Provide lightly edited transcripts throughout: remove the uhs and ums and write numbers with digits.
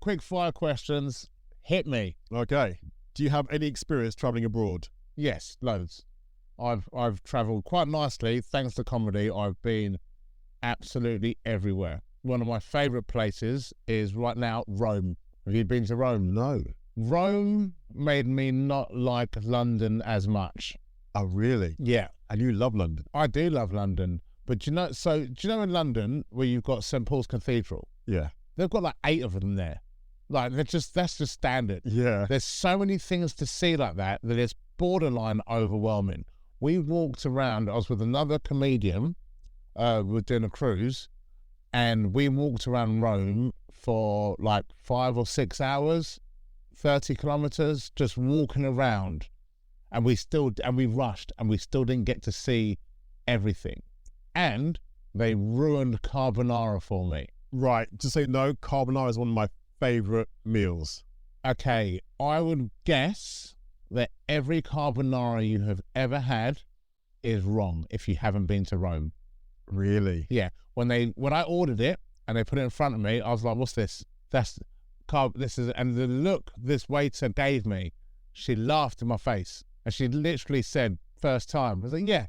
quick fire questions. Hit me. Okay. Do you have any experience traveling abroad? Yes, loads. I've travelled quite nicely thanks to comedy. I've been absolutely everywhere. One of my favourite places is right now Rome. Have you been to Rome? No. Rome made me not like London as much. Oh, really? Yeah. And you love London? I do love London. But do you know in London where you've got St. Paul's Cathedral? Yeah. They've got like 8 of them there. Like that's just standard. Yeah. There's so many things to see like that it's borderline overwhelming. We walked around, I was with another comedian, we were doing a cruise, and we walked around Rome for like 5 or 6 hours, 30 kilometers, just walking around. And we rushed and we still didn't get to see everything. And they ruined carbonara for me. Right. Just so you know, carbonara is one of my favourite meals. Okay, I would guess that every carbonara you have ever had is wrong if you haven't been to Rome. Really? Yeah. When I ordered it and they put it in front of me, I was like, "What's this? And the look this waiter gave me, she laughed in my face and she literally said, first time. I was like, yeah.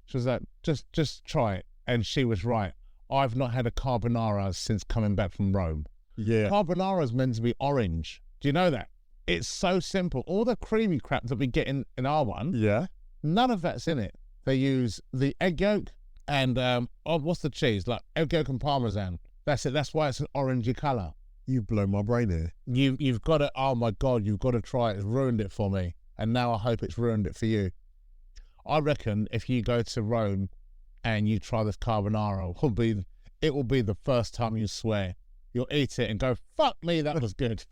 She was like, just try it. And she was right. I've not had a carbonara since coming back from Rome. Yeah. Carbonara is meant to be orange. Do you know that? It's so simple. All the creamy crap that we get in our one, Yeah. none of that's in it. They use the egg yolk and, what's the cheese? Like egg yolk and parmesan. That's it. That's why it's an orangey colour. You blow my brain here. You've got to, oh my God, you've got to try it. It's ruined it for me. And now I hope it's ruined it for you. I reckon if you go to Rome and you try this carbonara, it will be the first time you swear. You'll eat it and go, fuck me, that was good.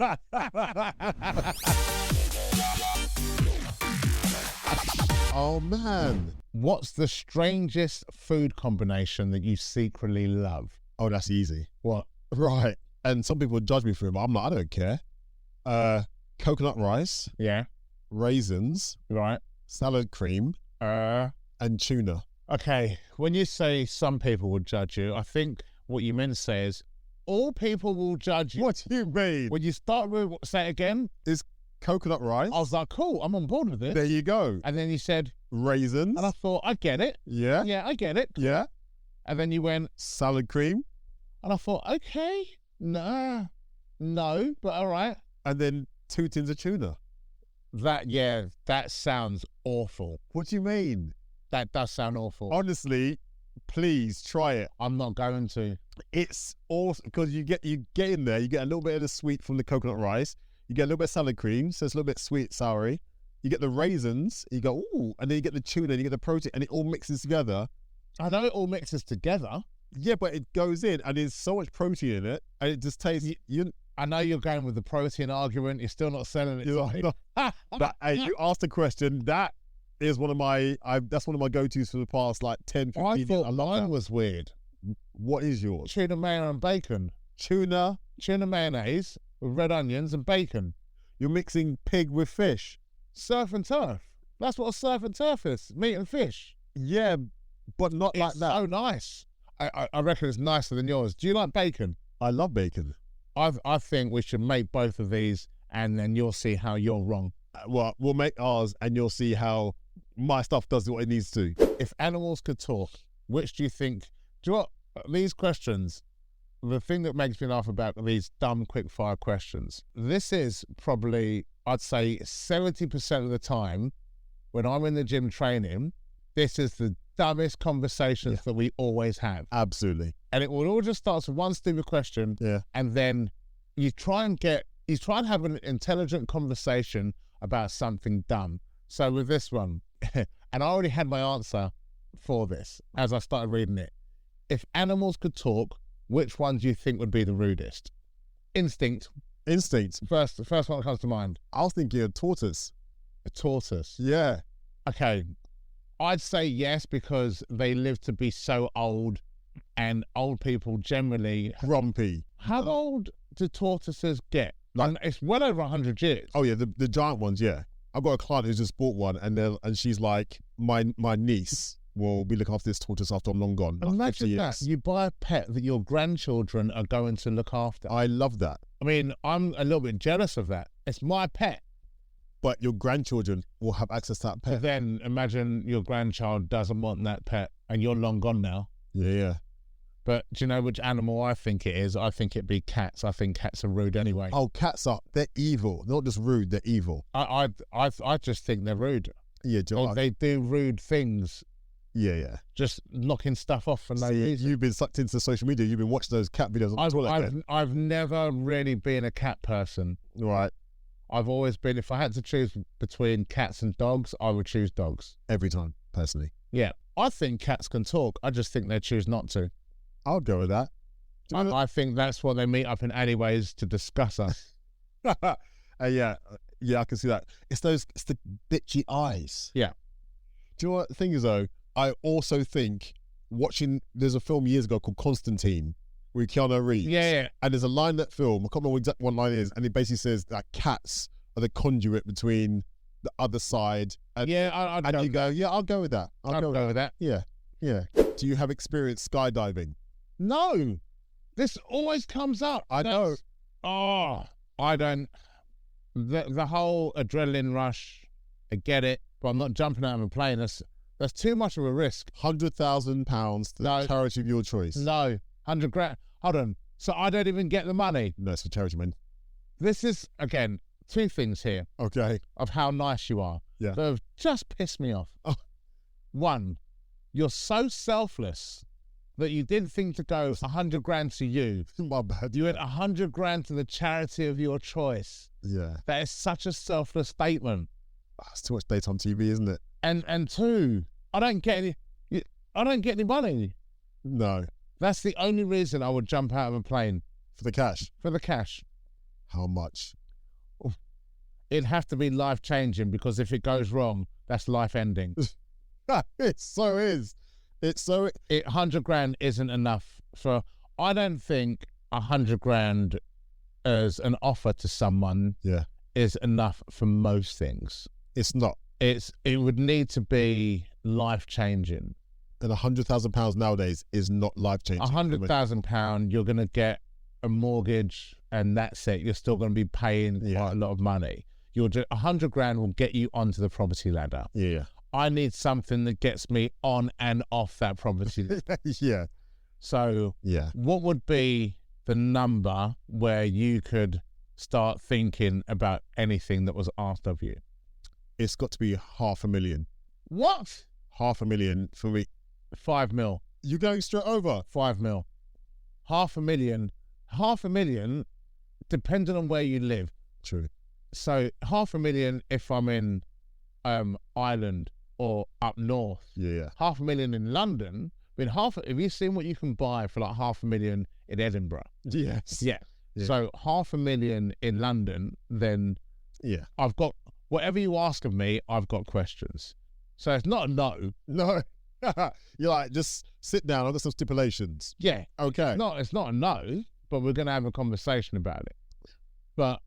Oh, man. What's the strangest food combination that you secretly love? Oh, that's easy. What? Right. And some people judge me for it, but I'm like, I don't care. Coconut rice, Yeah, raisins, right. salad cream, and tuna. Okay, when you say some people will judge you, I think what you meant to say is all people will judge you. What do you mean? When you start with, say it again, Is coconut rice. I was like, cool, I'm on board with it. There you go. And then you said, Raisins. and I thought, I get it. Yeah. Yeah, I get it. Yeah. And then you went, Salad cream. and I thought, okay, no, but all right. And then 2 tins of tuna. That sounds awful. What do you mean? That does sound awful. Honestly, please try it. I'm not going to. It's awesome because you get in there, you get a little bit of the sweet from the coconut rice, you get a little bit of salad cream, so it's a little bit sweet, soury. You get the raisins, you go, ooh, and then you get the tuna, and you get the protein, and it all mixes together. I know it all mixes together. Yeah, but it goes in, and there's so much protein in it, and it just tastes. I know you're going with the protein argument. You're still not selling it. Hey, you asked a question. That is one of my. That's one of my go-tos for the past like 10, 15 I years. thought mine was weird. What is yours? Tuna mayo and bacon. Tuna. Tuna mayonnaise with red onions and bacon. You're mixing pig with fish. Surf and turf. That's what a surf and turf is. Meat and fish. Yeah, but not like It's that. so nice. I reckon it's nicer than yours. Do you like bacon? I love bacon. I think we should make both of these and then you'll see how you're wrong. Well, we'll make ours and you'll see how my stuff does what it needs to. If animals could talk, which do you think? Do you know what? These questions, the thing that makes me laugh about these dumb quick fire questions, this is probably, I'd say 70% of the time when I'm in the gym training, this is the dumbest conversations that we always have. Absolutely. And it will all just start with one stupid question. Yeah. And then you try and have an intelligent conversation about something dumb. So with this one, and I already had my answer for this as I started reading it. If animals could talk, which one do you think would be the rudest? Instinct. Instinct. The first one that comes to mind. I was thinking a tortoise. A tortoise. Yeah. Okay. I'd say yes, because they live to be so old, and old people generally Grumpy. How old do tortoises get? Like, it's well over 100 years. Oh yeah, the giant ones. Yeah, I've got a client who's just bought one, and she's like my niece. will be looking after this tortoise after I'm long gone. Like 50 Imagine that. years. You buy a pet that your grandchildren are going to look after. I love that. I mean, I'm a little bit jealous of that. It's my pet. But your grandchildren will have access to that But pet. then imagine your grandchild doesn't want that pet and you're long gone now. Yeah. But do you know which animal I think it is? I think it'd be cats. I think cats are rude anyway. Oh, cats they're evil. They're not just rude, they're evil. I just think they're rude. Yeah, Or they do rude things, yeah. just knocking stuff off for no reason. You've been sucked into social media. You've been watching those cat videos on Twitter. I've never really been a cat person. Right. I've always been, if I had to choose between cats and dogs, I would choose dogs. Every time, personally. Yeah. I think cats can talk. I just think they choose not to. I'll go with that. I think that's what they meet up in alleyways to discuss us. Yeah, I can see that. It's the bitchy eyes. Yeah. Do you know what the thing is though? I also think there's a film years ago called Constantine with Keanu Reeves. Yeah. And there's a line in that film, I can't remember exactly what line it is, and it basically says that cats are the conduit between the other side. And, I'd and go you with go, yeah, I'll go with that. I'd go with that. Yeah. Do you have experience skydiving? No. This always comes up. I know. Oh, I don't. The whole adrenaline rush, I get it, but I'm not jumping out of a plane. That's too much of a risk. £100,000 to the charity of your choice. No, 100 grand. Hold on. So I don't even get the money. No, it's for charity, man. This is, again, two things here Okay. of how nice you are Yeah. that have just pissed me off. Oh. One, you're so selfless that you didn't think to go 100 grand to you. My bad. You went 100 grand to the charity of your choice. Yeah. That is such a selfless statement. It's too much daytime TV, isn't it? And two, I don't get any money. No. That's the only reason I would jump out of a plane, For the cash. for the cash. How much? It'd have to be life changing, because if it goes wrong, that's life ending. It so is. It's so. 100 grand isn't enough for. I don't think 100 grand as an offer to someone Yeah. is enough for most things. It's not. It would need to be life changing. And £100,000 nowadays is not life changing. £100,000, you're going to get a mortgage, and that's it. You're still going to be paying quite a lot of money. 100 grand will get you onto the property ladder. Yeah. I need something that gets me on and off that property. Yeah. So, Yeah. what would be the number where you could start thinking about anything that was asked of you? It's got to be 500,000. What? 500,000 for me. 5 mil. You're going straight over. 5 mil. 500,000. 500,000, depending on where you live. True. So 500,000 if I'm in Ireland or up north. Yeah. 500,000 in London. I mean, have you seen what you can buy for like 500,000 in Edinburgh? Yes. Yeah. Yeah. So 500,000 in London, then Yeah. I've got, whatever you ask of me, I've got questions. So it's not a no. No. You're like, just sit down. I've got some stipulations. Yeah. Okay. It's not a no, but we're going to have a conversation about it. But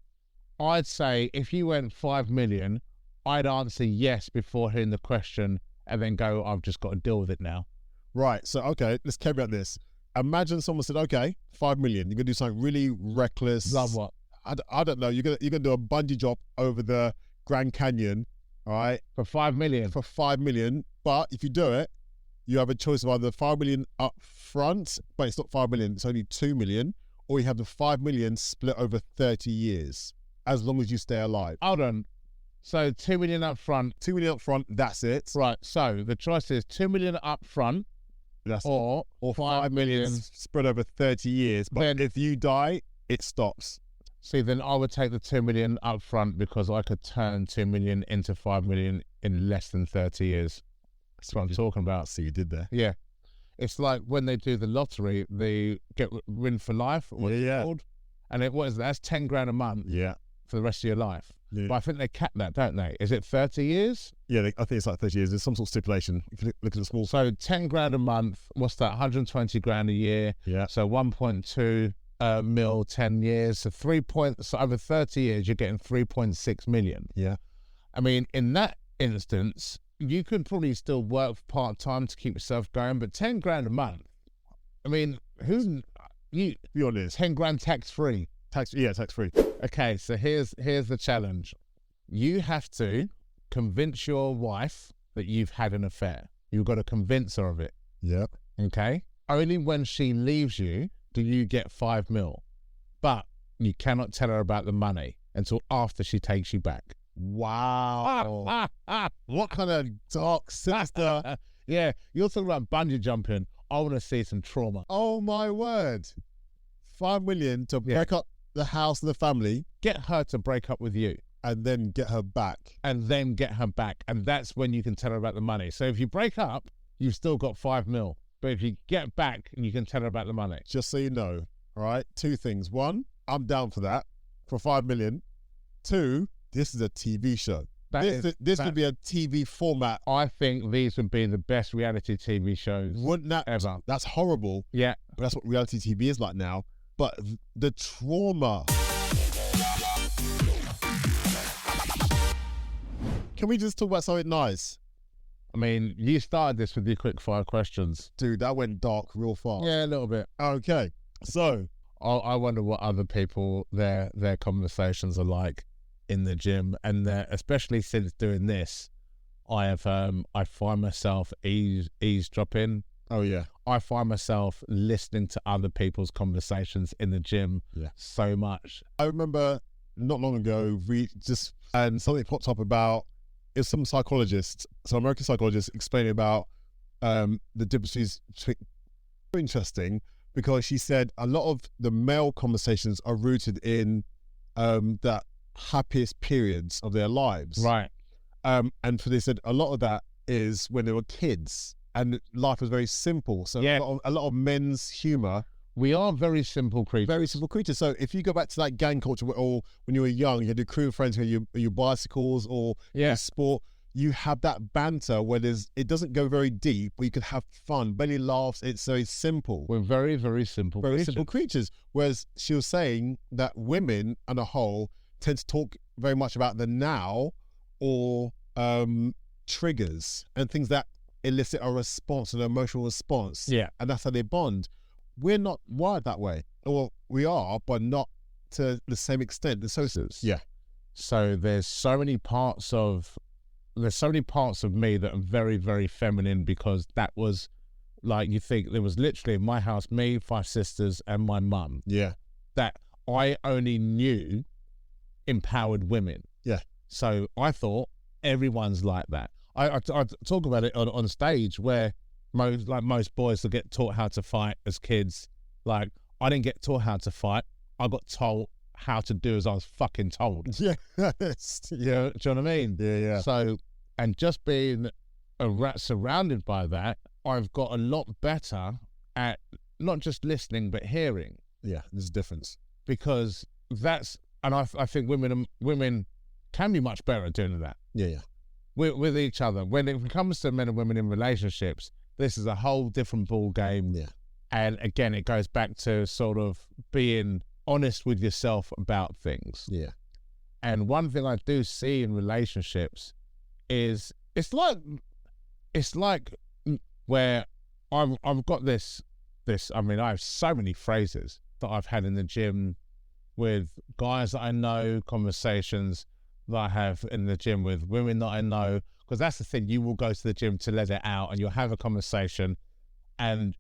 I'd say if you went 5 million, I'd answer yes before hearing the question and then go, I've just got to deal with it now. Right. So, okay, let's carry out this. Imagine someone said, okay, 5 million. You're going to do something really reckless. Love what? I don't know. You're gonna do a bungee jump over the Grand Canyon, all right? For 5 million. For 5 million. But if you do it, you have a choice of either 5 million up front, but it's not 5 million, it's only 2 million, or you have the 5 million split over 30 years, as long as you stay alive. Hold on. So 2 million up front. 2 million up front, that's it. Right. So the choice is 2 million up front That's or 5 million spread over 30 years. But Then- if you die, it stops. See, then I would take the 2 million up front because I could turn 2 million into 5 million in less than 30 years. That's what I'm talking about. See, you did there. Yeah. It's like when they do the lottery, they get win for life. Or what's it Yeah. called? And what is that? That's 10 grand a month Yeah. for the rest of your life. Yeah. But I think they cap that, don't they? Is it 30 years? Yeah, I think it's like 30 years. There's some sort of stipulation. If you look at the small. So 10 grand a month, what's that? 120 grand a year. Yeah. So 1.2 mil, 10 years. So so over 30 years, you're getting 3.6 million. Yeah. I mean, in that instance, you could probably still work part-time to keep yourself going, but 10 grand a month, I mean, you, Be honest. 10 grand tax-free. Tax free. Okay, so here's the challenge. You have to convince your wife that you've had an affair. You've got to convince her of it, Yep. okay? Only when she leaves you do you get 5 mil. But you cannot tell her about the money until after she takes you back. Wow. What kind of dark sister? Yeah, you're talking about bungee jumping. I want to see some trauma. Oh my word. 5 million to break up the house and the family, Get her to break up with you. and then get her back. And then get her back. And that's when you can tell her about the money. So if you break up, you've still got 5 mil. But if you get back, you can tell her about the money. Just so you know, all right? 2 things. 1, I'm down for that, for 5 million. 2, this is a TV show. This could be a TV format. I think these would be the best reality TV shows Wouldn't that ever. That's horrible. Yeah. But that's what reality TV is like now. But the trauma. Can we just talk about something nice? I mean, you started this with your quick fire questions. Dude, that went dark real fast. Yeah, a little bit. Okay. So, I wonder what other people, their conversations are like in the gym. And especially since doing this, I find myself eavesdropping. oh yeah. I find myself listening to other people's conversations in the gym so much. I remember not long ago, and something popped up about, it's some psychologists, some American psychologists explaining about the differences between, interesting, because she said a lot of the male conversations are rooted in the happiest periods of their lives. Right. And they said a lot of that is when they were kids and life was very simple. So a lot of men's humor. We are very simple creatures. Very simple creatures. So if you go back to that gang culture, or when you were young, you had your crew of friends who had your bicycles or your sport, you have that banter where it doesn't go very deep, but you can have fun, belly laughs. It's very simple. We're very, very simple simple creatures. Whereas she was saying that women on a whole tend to talk very much about the now, or triggers and things that elicit a response, an emotional response. Yeah. And that's how they bond. We're not wired that way. Or we are, but not to the same extent. The socials. Yeah. So there's so many parts of me that are very, very feminine, because that was like, you think there was literally in my house, me, 5 sisters and my mum. Yeah. That I only knew empowered women. Yeah. So I thought everyone's like that. I talk about it on stage, where most boys will get taught how to fight as kids. Like, I didn't get taught how to fight. I got told how to do as I was fucking told. Yeah. Yeah. Do you know what I mean? Yeah, yeah. So, and just being surrounded by that, I've got a lot better at not just listening, but hearing. Yeah, there's a difference. Because I think women can be much better at doing that. Yeah, yeah. With each other. When it comes to men and women in relationships, this is a whole different ball game. Yeah. And again, it goes back to sort of being honest with yourself about things. Yeah. And one thing I do see in relationships is it's like where I've got this. I mean, I have so many phrases that I've had in the gym with guys that I know, conversations that I have in the gym with women that I know, because that's the thing. You will go to the gym to let it out, and you'll have a conversation, and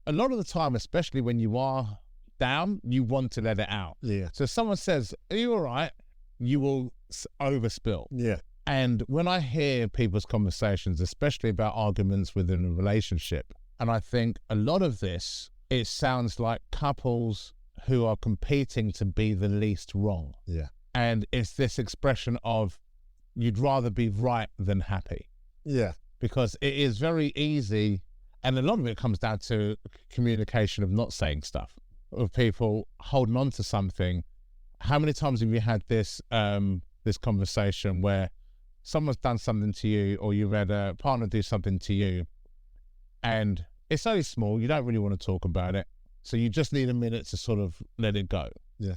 a lot of the time, especially when you are down, you want to let it out. Yeah. So if someone says, "Are you all right?" you will overspill. Yeah. And when I hear people's conversations, especially about arguments within a relationship, and I think a lot of this, it sounds like couples who are competing to be the least wrong. Yeah. And it's this expression of, you'd rather be right than happy. Yeah. Because it is very easy, and a lot of it comes down to communication of not saying stuff, of people holding on to something. How many times have you had this this conversation where someone's done something to you, or you've had a partner do something to you, and it's only small, you don't really want to talk about it, so you just need a minute to sort of let it go. Yeah.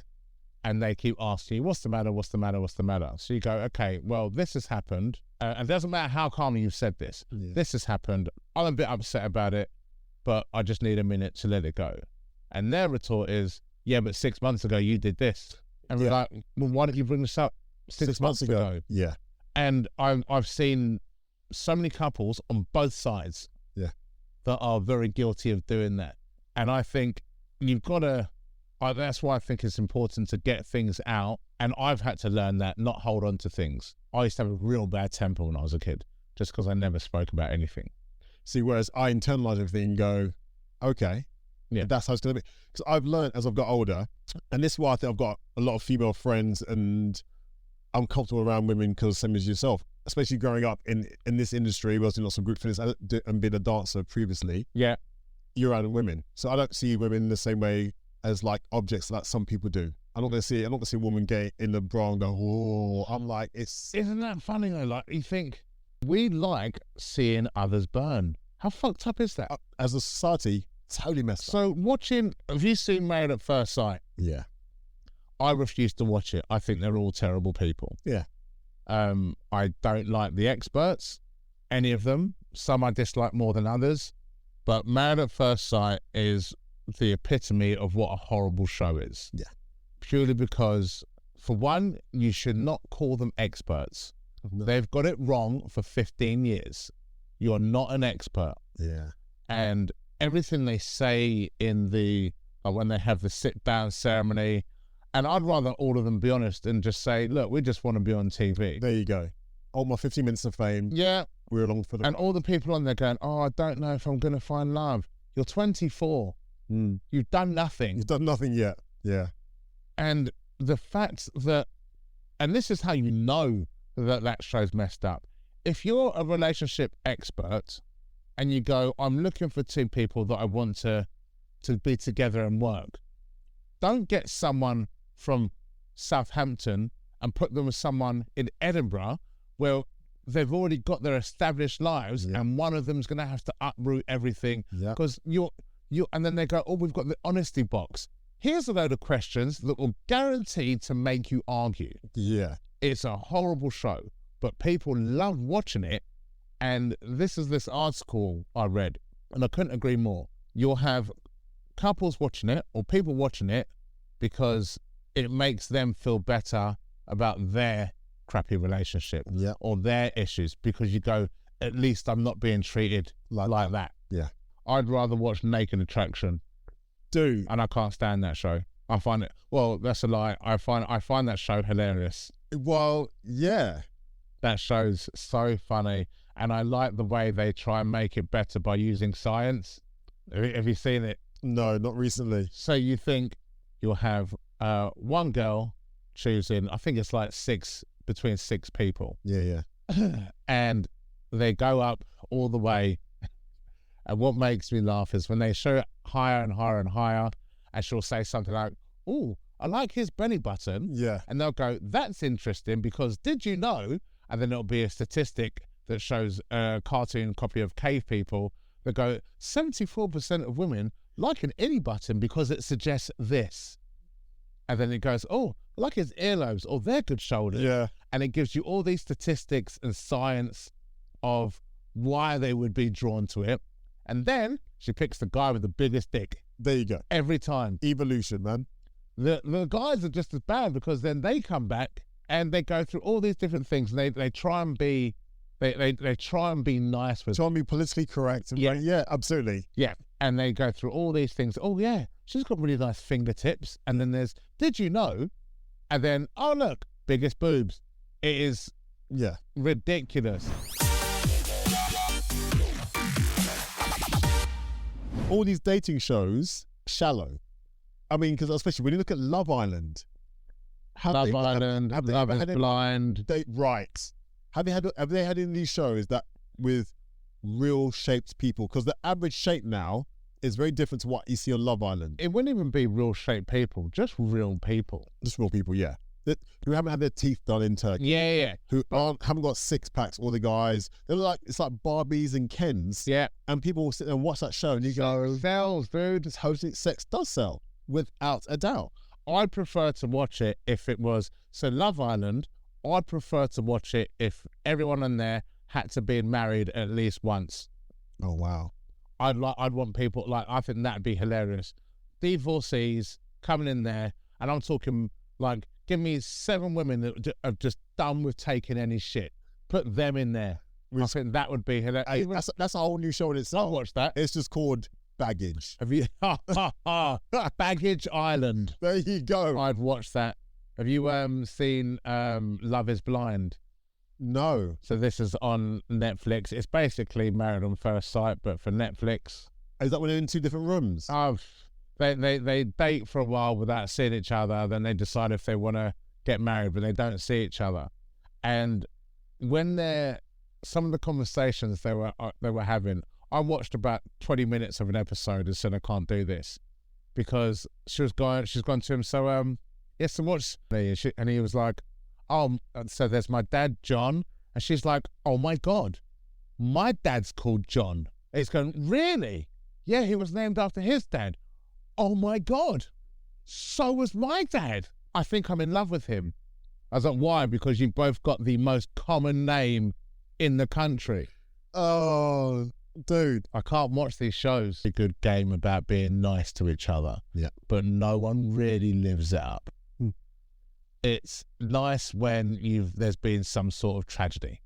and they keep asking you, what's the matter, what's the matter, what's the matter? So you go, okay, well, this has happened. And it doesn't matter how calmly you've said this. Yeah. This has happened. I'm a bit upset about it, but I just need a minute to let it go. And their retort is, yeah, but 6 months ago you did this. And we're like, well, why didn't you bring this up six months ago? Yeah. And I've seen so many couples on both sides that are very guilty of doing that. And I think you've got to, that's why I think it's important to get things out. And I've had to learn that, not hold on to things. I used to have a real bad temper when I was a kid, just because I never spoke about anything. See, whereas I internalize everything and go, okay, that's how it's going to be. Because I've learned as I've got older, and this is why I think I've got a lot of female friends and I'm comfortable around women because same as yourself, especially growing up in this industry, where I was doing lots of group fitness and being a dancer previously. Yeah. You're around women. So I don't see women in the same way as like objects that some people do. I'm not gonna see a woman get in the bra and go, oh, I'm like, Isn't that funny though? Like, you think we like seeing others burn. How fucked up is that? As a society, totally messed up. So have you seen Married at First Sight? Yeah. I refuse to watch it. I think they're all terrible people. Yeah. I don't like the experts, any of them. Some I dislike more than others. But Married at First Sight is the epitome of what a horrible show is. Yeah. Purely because, for one, you should not call them experts. No. They've got it wrong for 15 years. You're not an expert. Yeah. And everything they say in when they have the sit-down ceremony, and I'd rather all of them be honest and just say, look, we just want to be on TV. There you go. Oh, my 15 minutes of fame. Yeah. We're along for the... And all the people on there going, oh, I don't know if I'm going to find love. You're 24. You've done nothing. You've done nothing yet. Yeah. And the fact that, and this is how you know that show's messed up. If you're a relationship expert and you go, I'm looking for two people that I want to be together and work, don't get someone from Southampton and put them with someone in Edinburgh where they've already got their established lives and one of them's going to have to uproot everything because and then they go, oh, we've got the honesty box. Here's a load of questions that will guarantee to make you argue. Yeah. It's a horrible show, but people love watching it. And this is this article I read, and I couldn't agree more. You'll have couples watching it or people watching it because it makes them feel better about their crappy relationship or their issues, because you go, at least I'm not being treated like that. Yeah. I'd rather watch Naked Attraction. Dude. And I can't stand that show. I find it, well, that's a lie. I find that show hilarious. Well, yeah. That show's so funny. And I like the way they try and make it better by using science. Have you seen it? No, not recently. So you think you'll have one girl choosing, I think it's like between six people. Yeah. And they go up all the way. And what makes me laugh is when they show it higher and higher and higher, and she'll say something like, oh, I like his belly button. Yeah. And they'll go, that's interesting because did you know? And then it'll be a statistic that shows a cartoon copy of cave people that go, 74% of women like an itty button because it suggests this. And then it goes, oh, I like his earlobes, or they're good shoulders. Yeah. And it gives you all these statistics and science of why they would be drawn to it. And then she picks the guy with the biggest dick. There you go. Every time. Evolution, man. The guys are just as bad because then they come back and they go through all these different things and they try and be they try and be nice with. Try and be politically correct. And yeah, absolutely. Yeah. And they go through all these things. Oh yeah, she's got really nice fingertips. And then there's, did you know? And then, oh look, biggest boobs. It is ridiculous. All these dating shows, shallow. I mean, because especially when you look at Love Island. Love Island, Love is Blind. Right. Have they had any of these shows that with real shaped people? Because the average shape now is very different to what you see on Love Island. It wouldn't even be real shaped people, just real people. Just real people, yeah. Who haven't had their teeth done in Turkey. Yeah. Who haven't got six packs, all the guys. They're like, it's like Barbies and Kens. Yeah. And people will sit there and watch that show and you go, sells, dude. This hosting sex does sell, without a doubt. I'd prefer to watch it if it was, so Love Island, I'd prefer to watch it if everyone in there had to be married at least once. Oh, wow. I'd want people, like, I think that'd be hilarious. Divorcees coming in there, and I'm talking, like, give me 7 women that are just done with taking any shit. Put them in there. I think that would be hilarious. Hey, that's a whole new show in itself. I'll watch that. It's just called Baggage. Have you? Baggage Island. There you go. I'd watch that. Have you seen Love is Blind? No. So this is on Netflix. It's basically Married on First Sight, but for Netflix. Is that when they're in 2 different rooms? They date for a while without seeing each other. Then they decide if they want to get married, but they don't see each other. And when some of the conversations they were having, I watched about 20 minutes of an episode and said, I can't do this, because she's gone to him. So yes, so what's and he was like, oh, so there's my dad John, and she's like, oh my God, my dad's called John. It's going, really? Yeah, he was named after his dad. Oh my God, so was my dad. I think I'm in love with him. I was like, why? Because you both got the most common name in the country. Oh, dude. I can't watch these shows. A good game about being nice to each other. Yeah. But no one really lives it up. Hmm. It's nice when there's been some sort of tragedy.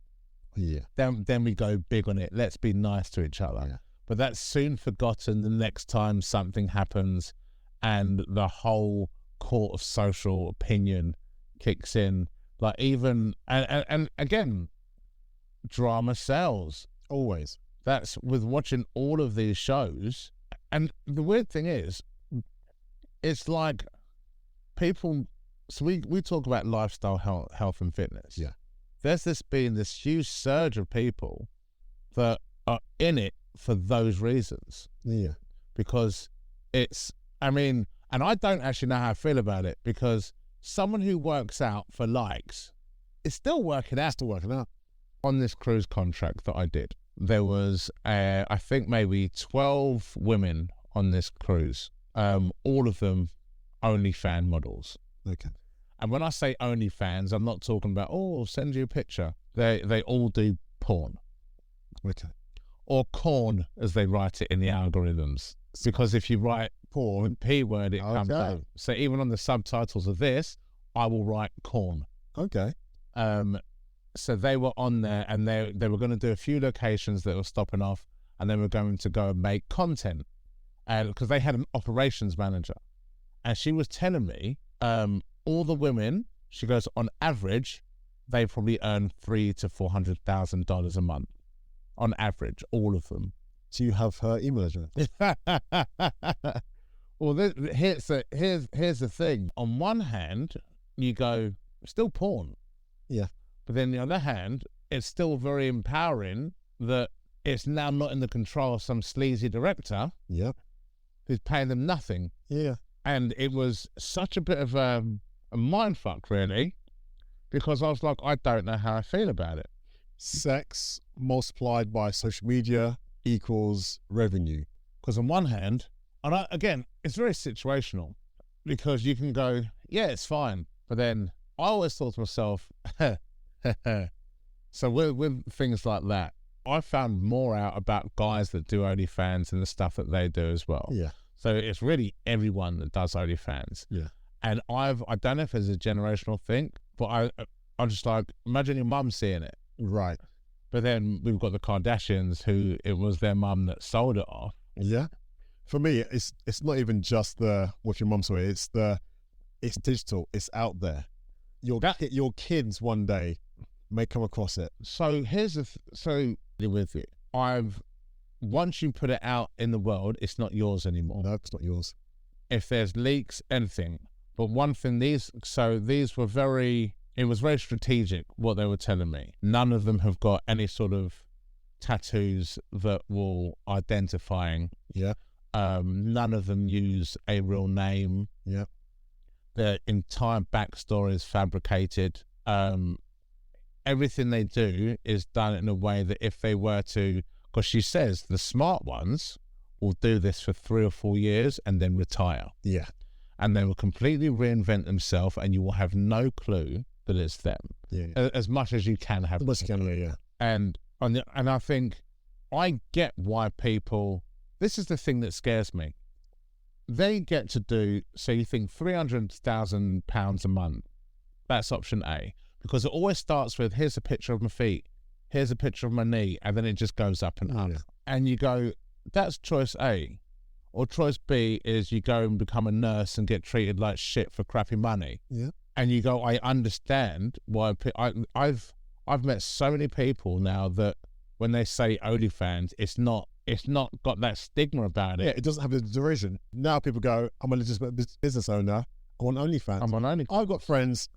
Yeah. Then we go big on it. Let's be nice to each other. Yeah. But that's soon forgotten the next time something happens and the whole court of social opinion kicks in. Like, even and again, drama sells. Always. That's with watching all of these shows. And the weird thing is, it's like people, so we talk about lifestyle, health and fitness. Yeah. There's been this huge surge of people that are in it for those reasons. Yeah. Because and I don't actually know how I feel about it, because someone who works out for likes is still working out. On this cruise contract that I did, there was, I think maybe 12 women on this cruise, all of them OnlyFans models. Okay. And when I say OnlyFans, I'm not talking about, oh, I'll send you a picture. They all do porn. Okay. Or corn, as they write it in the algorithms. Because if you write porn, P word, it comes out. So even on the subtitles of this, I will write corn. Okay. So they were on there, and they were going to do a few locations that were stopping off, and they were going to go and make content, because they had an operations manager, and she was telling me, all the women, she goes, on average, they probably earn $300,000 to $400,000 a month, on average, all of them. Do you have her email address? Well, here's the thing. On one hand, you go, still porn. Yeah. But then on the other hand, it's still very empowering that it's now not in the control of some sleazy director. Yep. Who's paying them nothing. Yeah. And it was such a bit of a mindfuck, really, because I was like, I don't know how I feel about it. Sex multiplied by social media equals revenue. Because on one hand, and again, it's very situational, because you can go, yeah, it's fine. But then I always thought to myself, so with things like that, I found more out about guys that do OnlyFans and the stuff that they do as well. Yeah. So it's really everyone that does OnlyFans. Yeah. And I don't know if it's a generational thing, but I'm just like, imagine your mum seeing it. Right. But then we've got the Kardashians, who it was their mum that sold it off. Yeah. For me, it's not even just what your mum saw. It's digital. It's out there. Your kids one day may come across it. So here's with you. Once you put it out in the world, it's not yours anymore. No, it's not yours. If there's leaks, anything. But one thing, these were it was very strategic what they were telling me. None of them have got any sort of tattoos that will identifying. Yeah. None of them use a real name. Yeah. Their entire backstory is fabricated. Everything they do is done in a way that if they were to, because she says the smart ones will do this for 3 or 4 years and then retire. Yeah. and they will completely reinvent themselves, and you will have no clue that it's them. Yeah. As much as you can have. As much as you can, yeah. And I think I get why people. This is the thing that scares me. They get to do, so you think £300,000 a month. That's option A, because it always starts with, here's a picture of my feet, here's a picture of my knee, and then it just goes up and up. Yeah. And you go, that's choice A. Or choice B is you go and become a nurse and get treated like shit for crappy money. Yeah. And you go, I understand why. I've met so many people now that when they say OnlyFans, it's not got that stigma about it. Yeah, it doesn't have the derision. Now people go, I'm a legitimate business owner. I want OnlyFans. I'm on OnlyFans. I've got friends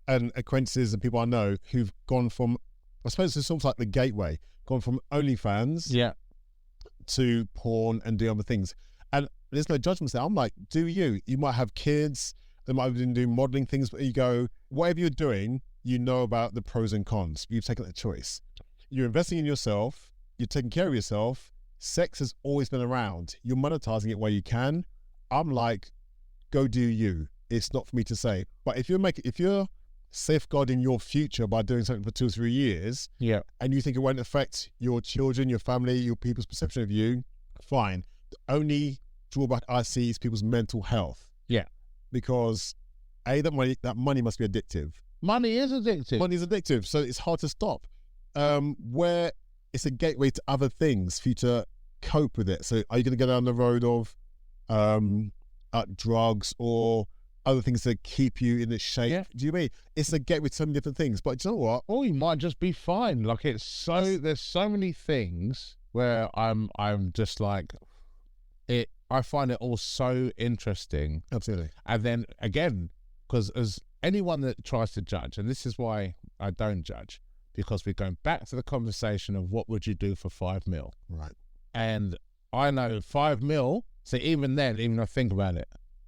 and acquaintances and people I know who've gone from, I suppose it's sort of like the gateway, gone from OnlyFans to porn and do other things. And there's no judgment there. I'm like, do you? You might have kids, they might have been doing modeling things, but you go, whatever you're doing, you know about the pros and cons. You've taken that choice. You're investing in yourself. You're taking care of yourself. Sex has always been around. You're monetizing it where you can. I'm like, go do you. It's not for me to say. But if you're safeguarding your future by doing something for 2 or 3 years, and you think it won't affect your children, your family, your people's perception of you, fine. The only drawback I see is people's mental health. Yeah. Because that money must be addictive. Money is addictive. Money is addictive, so it's hard to stop. Where it's a gateway to other things for you to cope with it. So are you going to go down the road of drugs or other things that keep you in this shape? Yeah. Do you mean it's a gateway to so many different things? But you know what? Or you might just be fine. Like there's so many things where I'm just like it. I find it all so interesting. Absolutely. And then again, because as anyone that tries to judge, and this is why I don't judge, because we're going back to the conversation of what would you do for $5 million? Right. And I know $5 million. So even then, even if I think about it,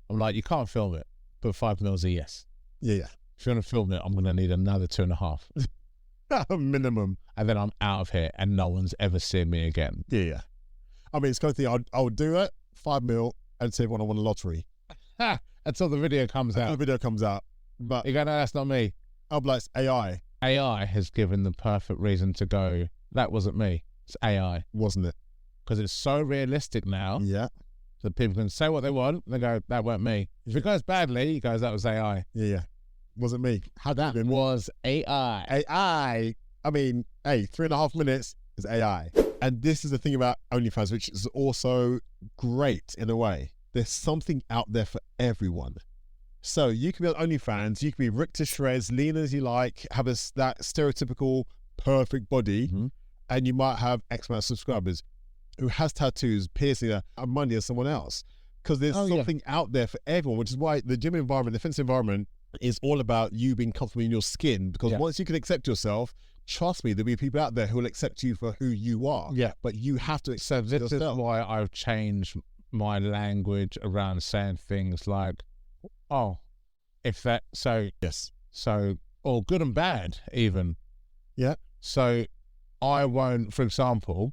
I'm like, you can't film it, but $5 million is a yes. Yeah. If you want to film it, I'm going to need another 2.5 minimum, and then I'm out of here, and no one's ever seen me again. Yeah. I mean, it's kind of thing. I would do it, $5 million, and say when I won the lottery. Until the video comes out. The video comes out, but you go, no, that's not me. I'll be like, it's AI. AI has given the perfect reason to go, that wasn't me. It's AI, wasn't it? Because it's so realistic now. Yeah. That people can say what they want. They go, that weren't me. If it goes badly, he goes, that was AI. Yeah. Wasn't me. How that was AI. AI. I mean, hey, 3.5 minutes is AI. And this is the thing about OnlyFans, which is also great in a way. There's something out there for everyone. So you can be on OnlyFans, you can be ripped to shreds, lean as you like, have that stereotypical perfect body, and you might have X amount of subscribers. Who has tattoos, piercing, and money as someone else. Because there's something out there for everyone, which is why the gym environment, the fitness environment is all about you being comfortable in your skin. Because once you can accept yourself, trust me, there'll be people out there who will accept you for who you are. Yeah. But you have to accept yourself. This is why I've changed my language around saying things like, oh, if that, so, yes. So, or good and bad even. Yeah. So I won't, for example,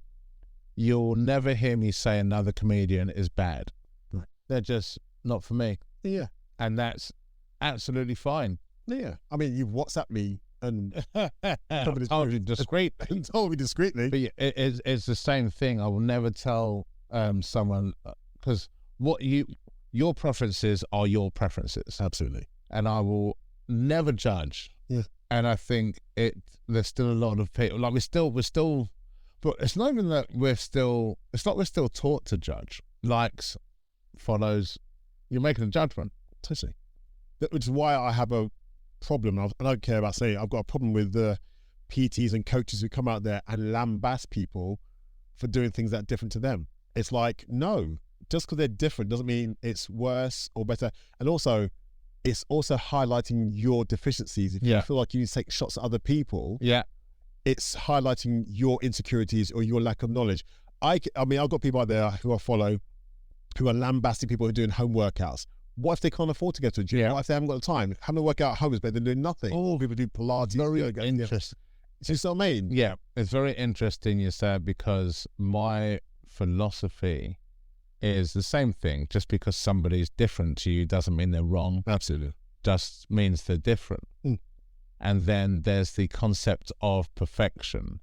you'll never hear me say another comedian is bad. Right. They're just not for me. Yeah. And that's absolutely fine. Yeah. I mean, you've WhatsApped me and told you discreetly. Told me discreetly. But it's the same thing. I will never tell someone, because your preferences are your preferences. Absolutely. And I will never judge. Yeah. And I think there's still a lot of people, like we're still, but it's not even that we're still taught to judge. Likes, follows, you're making a judgment. Totally. Which is why I have a problem, and I don't care about saying it, I've got a problem with the PTs and coaches who come out there and lambast people for doing things that are different to them. It's like, no, just because they're different doesn't mean it's worse or better. And also, it's also highlighting your deficiencies. If you feel like you need to take shots at other people, it's highlighting your insecurities or your lack of knowledge. I mean, I've got people out there who I follow who are lambasting people who are doing home workouts. What if they can't afford to go to a gym? What if they haven't got the time? Having to work out at home is better than doing nothing. Oh, people do Pilates. Very interesting. Do you see what I mean? Yeah, it's very interesting you said, because my philosophy is the same thing. Just because somebody's different to you doesn't mean they're wrong. Absolutely. Just means they're different. And then there's the concept of perfection,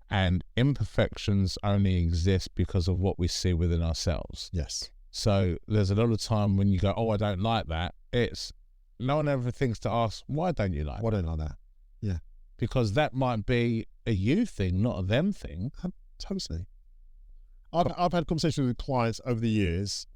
and imperfections only exist because of what we see within ourselves. Yes. So there's a lot of time when you go, oh, I don't like that. It's no one ever thinks to ask, why don't you like Why don't I like that? Yeah. Because that might be a you thing, not a them thing. Totally. I've had conversations with clients over the years,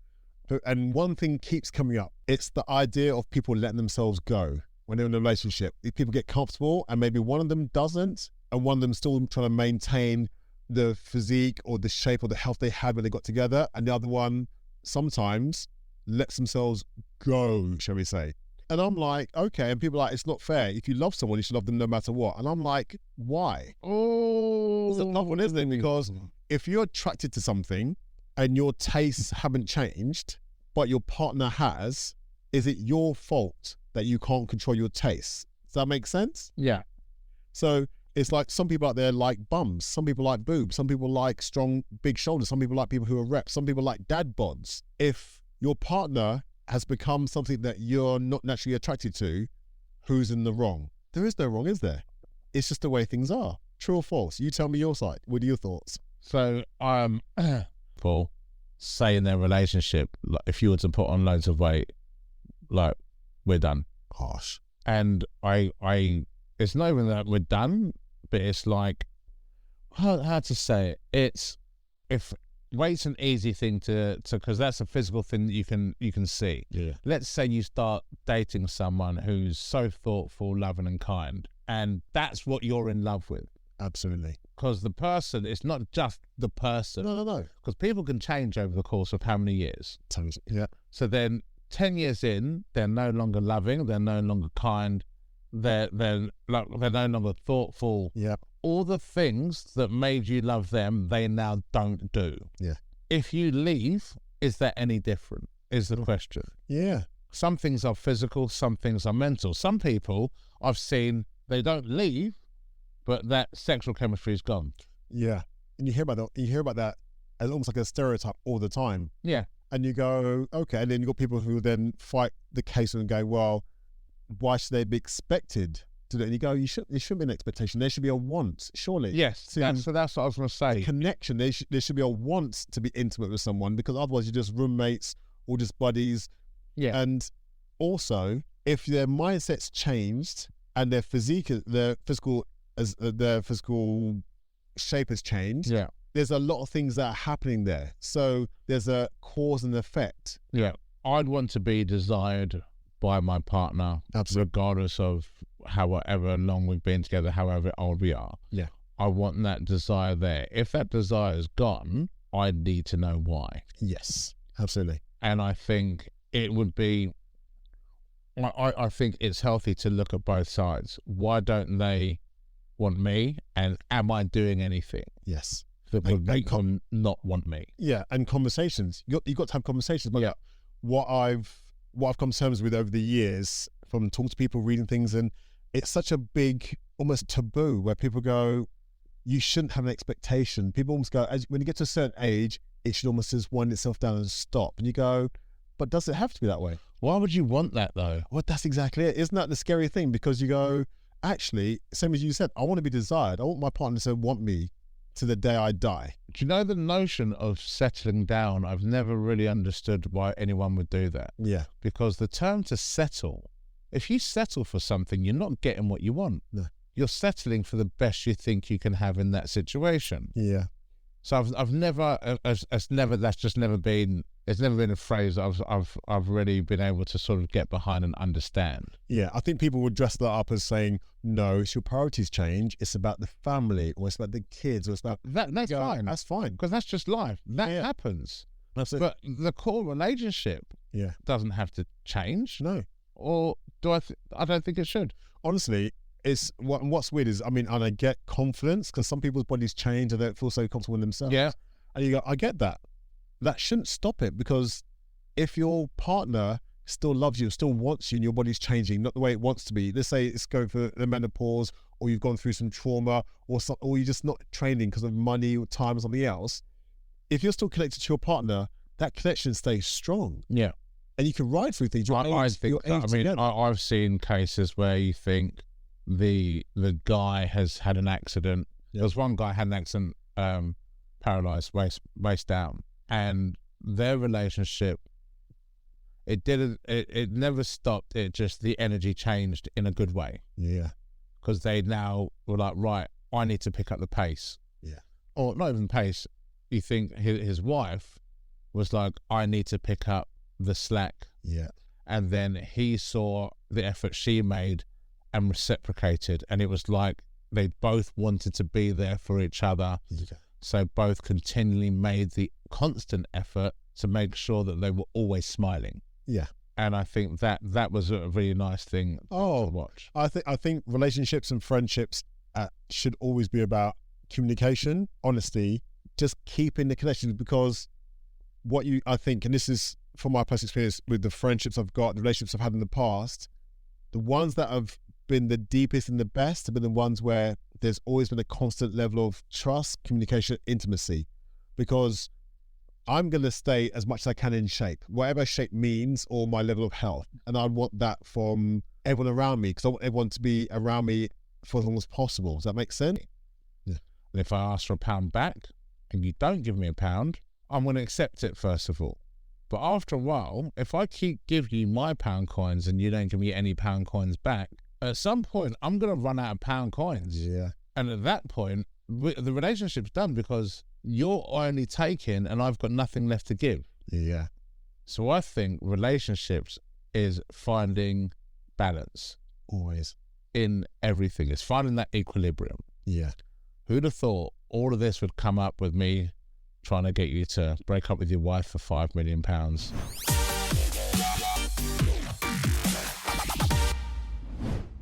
and one thing keeps coming up. It's the idea of people letting themselves go when they're in a relationship. If people get comfortable and maybe one of them doesn't, and one of them still trying to maintain the physique or the shape or the health they had when they got together, and the other one sometimes lets themselves go, shall we say. And I'm like, okay. And people are like, it's not fair. If you love someone, you should love them no matter what. And I'm like, why? Oh, It's a tough one, isn't it? Because if you're attracted to something and your tastes haven't changed, but your partner has, is it your fault that you can't control your tastes? Does that make sense? yeah. So it's like some people out there like bums, some people like boobs, some people like strong, big shoulders, some people like people who are reps, some people like dad bods. If your partner has become something that you're not naturally attracted to, who's in the wrong? There is no wrong, is there? It's just the way things are. True or false? You tell me your side. What are your thoughts? So, Paul, say in their relationship, like if you were to put on loads of weight, like we're done. Harsh. And I, it's not even that we're done, but it's like, how to say it? It's, if weight's an easy thing to, because that's a physical thing that you can see. Yeah. Let's say you start dating someone who's so thoughtful, loving and kind, and that's what you're in love with. Absolutely. Because the person, it's not just the person. No. Because people can change over the course of how many years. Totally. Yeah. So then 10 years in, they're no longer loving, they're no longer kind, they're no longer thoughtful. Yeah. All the things that made you love them, they now don't do. Yeah. If you leave, is that any different? Is the question. Yeah. Some things are physical, some things are mental. Some people I've seen, they don't leave, but that sexual chemistry is gone. Yeah. And you hear about that as almost like a stereotype all the time. Yeah. And you go, okay. And then you've got people who then fight the case and go, well, why should they be expected to do it? And you go, there shouldn't be an expectation. There should be a want, surely. Yes. So that's what I was going to say. Connection. There should be a want to be intimate with someone, because otherwise you're just roommates or just buddies. Yeah. And also, if their mindset's changed and their physical shape has changed, Yeah. there's a lot of things that are happening there. So there's a cause and effect. Yeah. I'd want to be desired by my partner, Absolutely. regardless of however long we've been together, however old we are. Yeah. I want that desire there. If that desire is gone, I need to know why. Yes, absolutely. And I think it would be, I think it's healthy to look at both sides. Why don't they want me? And am I doing anything Yes. that would make them not want me? Yeah, and conversations. You got to have conversations. But Yeah. what I've come to terms with over the years, from talking to people, reading things, and it's such a big, almost taboo, where people go, you shouldn't have an expectation. People almost go, when you get to a certain age, it should almost just wind itself down and stop. And you go, but does it have to be that way? Why would you want that though? Well, that's exactly it. Isn't that the scary thing? Because you go, actually, same as you said, I want to be desired. I want my partner to want me to the day I die. Do you know the notion of settling down? I've never really understood why anyone would do that. Yeah. Because the term to settle, if you settle for something, you're not getting what you want. No. You're settling for the best you think you can have in that situation. Yeah. So I've never, that's just never been, it's never been a phrase that I've really been able to sort of get behind and understand. Yeah, I think people would dress that up as saying, no, it's your priorities change. It's about the family, or it's about the kids, or it's about... That's fine. That's fine. Because that's just life. That Yeah. happens. That's it. But the core relationship Yeah. doesn't have to change. No. Or I don't think it should. Honestly, what's weird is, and I get confidence, because some people's bodies change and they don't feel so comfortable in themselves. Yeah. And you go, I get that. That shouldn't stop it, because if your partner still loves you, still wants you, and your body's changing, not the way it wants to be, let's say it's going for the menopause, or you've gone through some trauma, or you're just not training because of money or time or something else, if you're still connected to your partner, that connection stays strong. Yeah. And you can ride through things. I think that, I mean, I've seen cases where you think the guy has had an accident. Yeah. There was one guy had an accident, paralyzed, waist down, and their relationship, it never stopped. It just, the energy changed in a good way. Yeah. Because they now were like, right, I need to pick up the pace. Yeah. Or not even pace. You think his wife was like, I need to pick up the slack. Yeah. And then he saw the effort she made and reciprocated, and it was like they both wanted to be there for each other. Yeah. So both continually made the constant effort to make sure that they were always smiling. Yeah. And I think that was a really nice thing to watch. I think relationships and friendships should always be about communication, honesty, just keeping the connection, because I think, and this is from my personal experience with the friendships I've got, the relationships I've had in the past, the ones that have been the deepest and the best have been the ones where there's always been a constant level of trust, communication, intimacy, because I'm going to stay as much as I can in shape, whatever shape means, or my level of health. And I want that from everyone around me, because I want everyone to be around me for as long as possible. Does that make sense? Yeah. And if I ask for £1 back and you don't give me £1, I'm going to accept it first of all. But after a while, if I keep giving you my pound coins and you don't give me any pound coins back, at some point I'm going to run out of pound coins. Yeah. And at that point, the relationship's done, because you're only taking and I've got nothing left to give. Yeah. So I think relationships is finding balance. Always. In everything. It's finding that equilibrium. Yeah. Who'd have thought all of this would come up with me trying to get you to break up with your wife for £5 million?